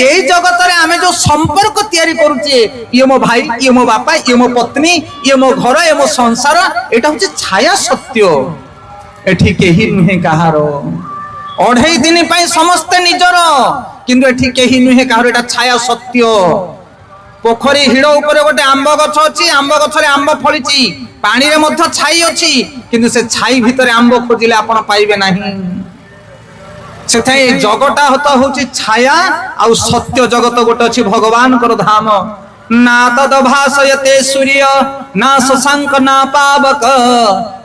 এই জগতরে আমি যে সম্পর্ক তৈরি করুছে ইয়ে মো ভাই ইয়ে মো বাপা ইয়ে মো পত্নী ইয়ে মো ঘর ইয়ে মো সংসার এটা হচ্ছে ছায়া সত্য এটি কেহি নুহে কাহার 2.5 দিন পাই সমস্তে নিজর কিন্তু এটি কেহি নুহে কাহার এটা ছায়া সত্য পোখরী হিড় উপরে গোটে আম্ব গছ ଅଛି আম্ব গছরে আম্ব ফলিছি পানিরে মধ্য ছাই ଅଛି কিন্তু সে ছাই ভিতরে আম্ব খোঁজিলে আপন পাইবে ନାହିଁ সেথাই জগটা হতো হচ্ছে ছায়া আর সত্য জগত গোটে ଅଛି ভগবানଙ୍କର ধাম না তদ ভাসয়তে সূর্য না শশাঙ্ক না পাবক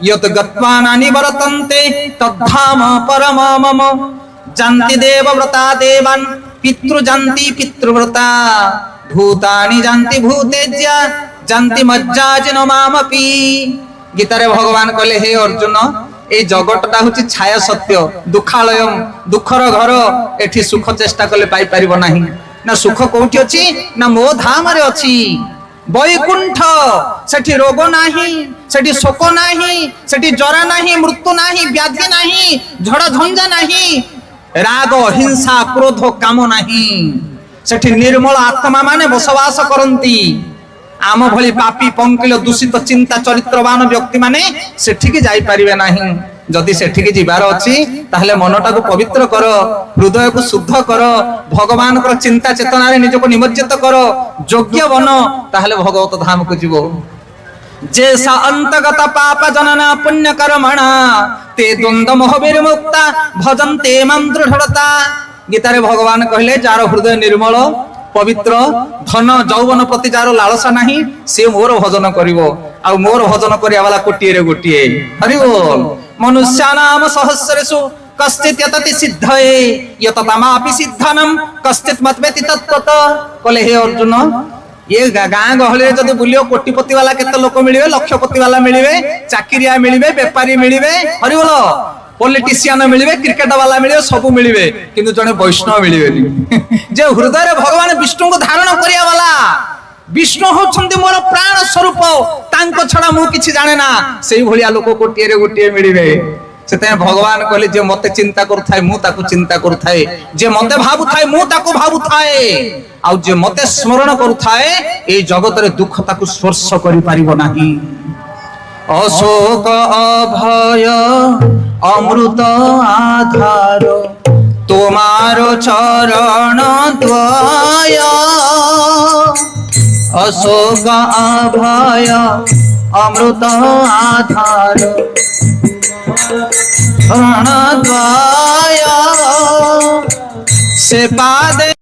যত গত্বা না নিবর্তন্তে তদ্ধাম পরম মম জান্তি দেবব্রতা দেবান পিতৃ জান্তি পিতৃব্রতা ভূতানি জান্তি ভূতেজ্যা জান্তি মজ্জাজিন মামপি গীতারে ভগবান কলে হে অর্জুন এই জগতটা হচ্ছে ছায়া সত্য দুঃখালয়ম দুঃখর ঘর এটি সুখ চেষ্টা কলে পাই পারিব ନାହିଁ না সুখ কোউটি ଅଛି না মো ধামরে ଅଛି বৈকুণ্ঠ সেটি রোগ ନାହିଁ সেটি শোক ନାହିଁ সেটি জরা ନାହିଁ মৃত্যু ନାହିଁ ব্যাধি ନାହିଁ ঝড় ঝঞ্ঝা ନାହିଁ রাগ হিংসা ক্রোধ কাম ନାହିଁ সেটি নির্মল আত্মা মানে বসবাস করନ୍ତି आम भली पापी पंकिल दूषित चिंता चरित्रवान व्यक्ति माने सेठिकी जाई परिबे नाही जदि सेठिकी जिबार अछि ताहले मनटा को पवित्र कर हृदय को शुद्ध कर भगवान कर चिंता चेतना रे निज को निमज्जित कर योग्य बन ताहले भगवत धाम को जीवो जे सा अंतगत पाप जनना पुण्य कर्मणा ते द्वंद्व मोह विमुक्ता भजन्ते मां दृढ़ता गीता रे भगवान कहले जार हृदय निर्मल पवित्र धन जौवन प्रति जार लालसा नाही से मोर भजन करिवो आ मोर भजन करिया वाला कोटिए रे गोटिए हरि बोल मनुष्यानाम सहस्रेषु कश्चित् यतति सिद्धये यततमापि सिद्धनम कश्चित् मतवेति तत्तत कहले हे अर्जुन ये गाँ गहली जदि बुलियो कोटिपति वाला केते लोक मिलिबे लक्षपति वाला मिलिबे चाकिरिया मिलिबे व्यापारी मिलिबे हरि बोल पॉलिटिशियन मिलिबे क्रिकेट वाला मिलिबे सब मिलिबे किंतु जने वैष्णव मिलिबेनी जे हृदय रे भगवान विष्णु को धारण करिया वाला विष्णु होछन्ति मोर प्राण स्वरूप तांको छडा मु किछि जाने ना सेही भलिया लोक कोटिए रे गोटिए मिलिबे सेते भगवान कहले जे मते चिंता करथाय मु ताकू चिंता करथाय जे मते भाबुथाय मु ताकू भाबुथाय आ जे मते स्मरण करथाय ए जगत रे दुख ताकू स्पर्श करि पारिबो नाही अशोक अभय अमृत आधार तुम्हारो चरण द्वय अशोक अभय अमृत आधार चरण द्वय से पादे